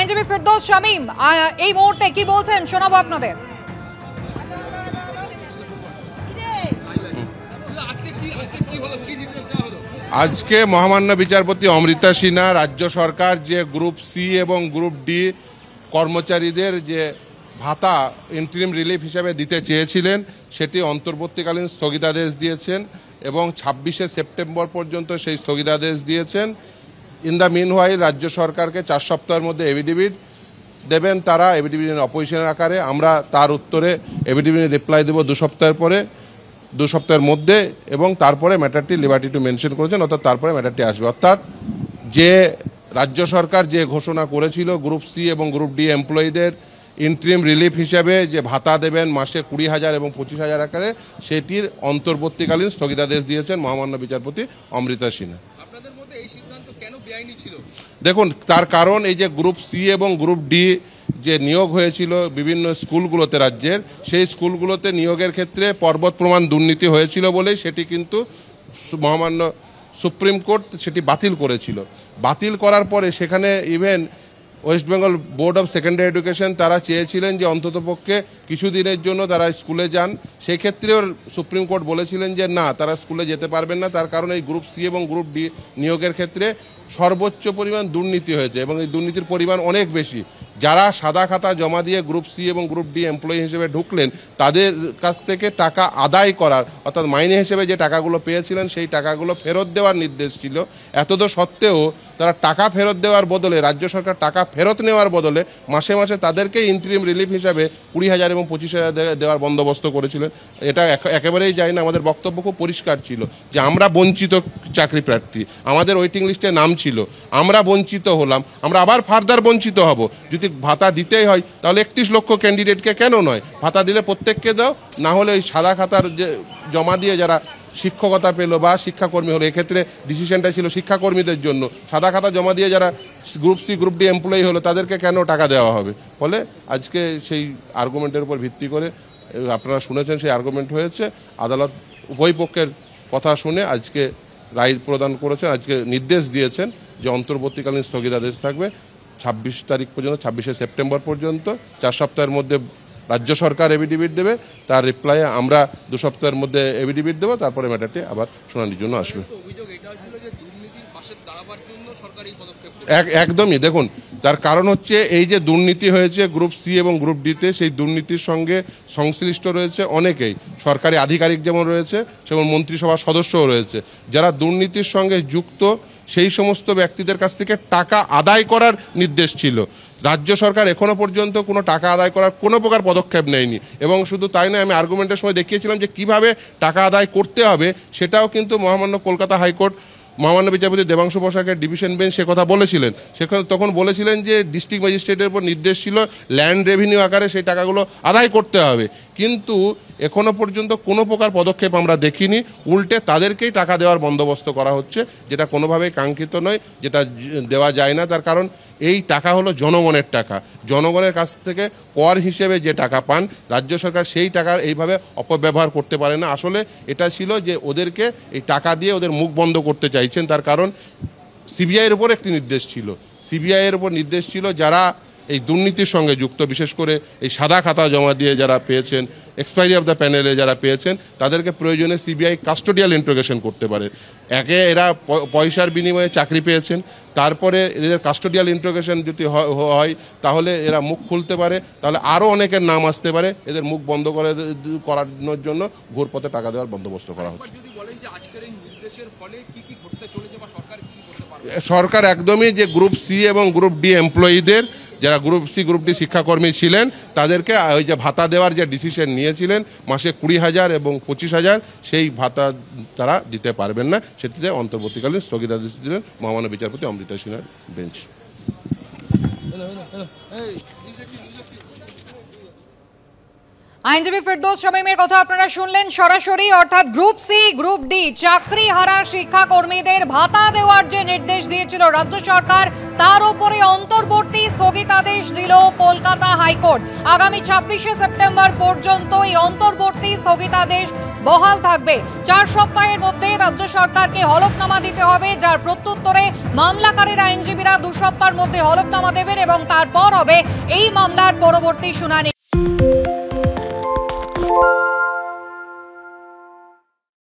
আইনজীবী ফেরদৌস শামীম এই মুহূর্তে কি বলছেন শোনাবো আপনাদের। আজকে মহামান্য বিচারপতি অমৃতা সিনহা রাজ্য সরকার যে গ্রুপ সি এবং গ্রুপ ডি কর্মচারীদের যে ভাতা ইন্টারিম রিলিফ হিসেবে দিতে চেয়েছিলেন সেটি অন্তর্বর্তীকালীন স্থগিতাদেশ দিয়েছেন এবং 26শে সেপ্টেম্বর পর্যন্ত সেই স্থগিতাদেশ দিয়েছেন। ইন দ্য মিন হোয়াইল রাজ্য সরকারকে 4 সপ্তাহের মধ্যে এফিডেভিট দেবেন তারা, এফিডেভিট অপোজিশনের আকারে। আমরা তার উত্তরে এফিডেভিট রিপ্লাই দেব 2 সপ্তাহের পরে, 2 সপ্তাহের মধ্যে, এবং তারপরে ম্যাটারটি লিবার্টি টু মেনশন করেছেন, অর্থাৎ তারপরে ম্যাটারটি আসবে। অর্থাৎ যে রাজ্য সরকার যে ঘোষণা করেছিল গ্রুপ সি এবং গ্রুপ ডি এমপ্লয়ীদের ইন্টারিম রিলিফ হিসাবে যে ভাতা দেবেন মাসে 20,000 এবং 25,000 আকারে, সেটির অন্তর্বর্তীকালীন স্থগিতাদেশ দিয়েছেন মহামান্য বিচারপতি অমৃতা সিনহা। দেখুন, তার কারণ এই যে গ্রুপ সি এবং গ্রুপ ডি যে নিয়োগ হয়েছিল বিভিন্ন স্কুলগুলোতে রাজ্যের, সেই স্কুলগুলোতে নিয়োগের ক্ষেত্রে পর্বত প্রমাণ দুর্নীতি হয়েছিল বলেই সেটি কিন্তু মহামান্য সুপ্রিম কোর্ট সেটি বাতিল করেছিল। বাতিল করার পরে সেখানে even West Bengal board of secondary education তারা চেয়েছিলেন যে অন্ততপক্ষে কিছু দিনের জন্য তারা স্কুলে যান। সেই ক্ষেত্রেও সুপ্রিম কোর্ট বলেছিলেন যে না, তারা স্কুলে যেতে পারবেন না, তার কারণ এই গ্রুপ সি এবং গ্রুপ ডি নিয়োগের ক্ষেত্রে সর্বোচ্চ পরিমাণ দুর্নীতি হয়েছে এবং এই দুর্নীতির পরিমাণ অনেক বেশি। যারা সাদা খাতা জমা দিয়ে গ্রুপ সি এবং গ্রুপ ডি এমপ্লয়ি হিসেবে ঢুকলেন তাদের কাছ থেকে টাকা আদায় করার, অর্থাৎ মাইনে হিসেবে যে টাকাগুলো পেয়েছিলেন সেই টাকাগুলো ফেরত দেওয়ার নির্দেশ ছিল। এতদ সত্ত্বেও তারা টাকা ফেরত দেওয়ার বদলে, রাজ্য সরকার টাকা ফেরত নেওয়ার বদলে মাসে মাসে তাদেরকে ইন্টারিম রিলিফ হিসাবে 20,000 এবং 25,000 দেওয়ার বন্দোবস্ত করেছিলেন। এটা একেবারেই যায় না। আমাদের বক্তব্য খুব পরিষ্কার ছিল যে আমরা বঞ্চিত চাকরি প্রার্থী, আমাদের ওয়েটিং লিস্টে নাম ছিল, আমরা বঞ্চিত হলাম, আমরা আবার ফার্দার বঞ্চিত হব। যদি ভাতা দিতেই হয় তাহলে 31 লক্ষ ক্যান্ডিডেটকে কেন নয়, ভাতা দিলে প্রত্যেককে দাও, না হলে ওই সাদা খাতার যে জমা দিয়ে যারা শিক্ষকতা পেলো বা শিক্ষাকর্মী হলো, এক্ষেত্রে ডিসিশনটা ছিল শিক্ষাকর্মীদের জন্য, সাদা খাতা জমা দিয়ে যারা group C group D employee হলো তাদেরকে কেন টাকা দেওয়া হবে। ফলে আজকে সেই আর্গুমেন্টের উপর ভিত্তি করে আপনারা শুনেছেন সেই আর্গুমেন্ট হয়েছে। আদালত উভয় পক্ষের কথা শুনে আজকে রায় প্রদান করেছেন, আজকে নির্দেশ দিয়েছেন যে অন্তর্বর্তীকালীন স্থগিতাদেশ থাকবে 26 তারিখ পর্যন্ত, 26শে সেপ্টেম্বর পর্যন্ত। 4 সপ্তাহের মধ্যে রাজ্য সরকার এফিডেভিট দেবে, তার রিপ্লাইয়ে আমরা 2 সপ্তাহের মধ্যে এফিডেভিট দেবো, তারপরে ম্যাটারটি আবার শুনানির জন্য আসবে। একদমই। দেখুন, তার কারণ হচ্ছে এই যে দুর্নীতি হয়েছে গ্রুপ সি এবং গ্রুপ ডিতে, সেই দুর্নীতির সঙ্গে সংশ্লিষ্ট রয়েছে অনেকেই, সরকারি আধিকারিক যেমন রয়েছে সেমন মন্ত্রিসভার সদস্যও রয়েছে। যারা দুর্নীতির সঙ্গে যুক্ত সেই সমস্ত ব্যক্তিদের কাছ থেকে টাকা আদায় করার নির্দেশ ছিল। রাজ্য সরকার এখনো পর্যন্ত কোনো টাকা আদায় করার কোনো প্রকার পদক্ষেপ নেয়নি, এবং শুধু তাই নয়, আমি আর্গুমেন্টের সময় দেখিয়েছিলাম যে কিভাবে টাকা আদায় করতে হবে, সেটাও কিন্তু মহামান্য কলকাতা হাইকোর্ট মহামান্য বিচারপতি দেবাংশু বসাকের ডিভিশন বেঞ্চ সে কথা বলেছিলেন। সেখানে তখন বলেছিলেন যে ডিস্ট্রিক্ট ম্যাজিস্ট্রেটের উপর নির্দেশ ছিল ল্যান্ড রেভিনিউ আকারে সেই টাকাগুলো আদায় করতে হবে, কিন্তু এখনো পর্যন্ত কোনো প্রকার পদক্ষেপ আমরা দেখিনি। উল্টে তাদেরকেই টাকা দেওয়ার বন্দোবস্ত করা হচ্ছে, যেটা কোনোভাবেই কাঙ্ক্ষিত নয়, যেটা দেওয়া যায় না। তার কারণ এই টাকা হলো জনগণের টাকা, জনগণের কাছ থেকে কর হিসেবে যে টাকা পান রাজ্য সরকার, সেই টাকার এইভাবে অপব্যবহার করতে পারে না। আসলে এটা ছিল যে ওদেরকে এই টাকা দিয়ে ওদের মুখ বন্ধ করতে চাইছেন। তার কারণ সিবিআইয়ের উপর একটি নির্দেশ ছিল, সিবিআইয়ের উপর নির্দেশ ছিল যারা এই দুর্নীতির সঙ্গে যুক্ত, বিশেষ করে এই সাদা খাতা জমা দিয়ে যারা পেয়েছেন, এক্সপায়ারি অফ দ্য প্যানেলে যারা পেয়েছেন, তাদেরকে প্রয়োজনে সিবিআই কাস্টোডিয়াল ইন্ট্রোগেশন করতে পারে। একে এরা পয়সার বিনিময়ে চাকরি পেয়েছেন, তারপরে এদের কাস্টোডিয়াল ইন্ট্রোগেশন যদি হয় তাহলে এরা মুখ খুলতে পারে, তাহলে আরও অনেকের নাম আসতে পারে। এদের মুখ বন্ধ করানোর জন্য ঘুরপথে টাকা দেওয়ার বন্দোবস্ত করা হচ্ছে। সরকার একদমই যে গ্রুপ সি এবং গ্রুপ ডি এমপ্লয়ীদের, যারা গ্রুপ সি গ্রুপ ডি শিক্ষাকর্মী ছিলেন, তাদেরকে ওই যে ভাতা দেওয়ার যে ডিসিশন নিয়েছিলেন মাসে 20,000 এবং 25,000, সেই ভাতা তারা দিতে পারবেন না, সেটিতে অন্তর্বর্তীকালীন স্থগিতাদেশ দিলেন মহামান্য বিচারপতি অমৃতা সিনহার বেঞ্চ। আইনজীবী ফেরদৌস শামীমের কথা আপনারা শুনলেন সরাসরি। অর্থাৎ গ্রুপ সি গ্রুপ ডি চাকরি হারা শিক্ষাকর্মীদের ভাতা দেওয়ার যে নির্দেশ দিয়েছিল রাজ্য সরকার, তার উপরে অন্তর্বর্তী স্থগিতাদেশ দিল কলকাতা হাইকোর্ট। আগামী 26শে সেপ্টেম্বর পর্যন্ত এই অন্তর্বর্তী স্থগিতাদেশ বহাল থাকবে। 4 সপ্তাহের মধ্যে রাজ্য সরকারকে হলফনামা দিতে হবে, যার প্রত্যুত্তরে মামলাকারীর আইনজীবীরা 2 সপ্তাহের মধ্যে হলফনামা দেবেন এবং তারপর হবে এই মামলার পরবর্তী শুনানি।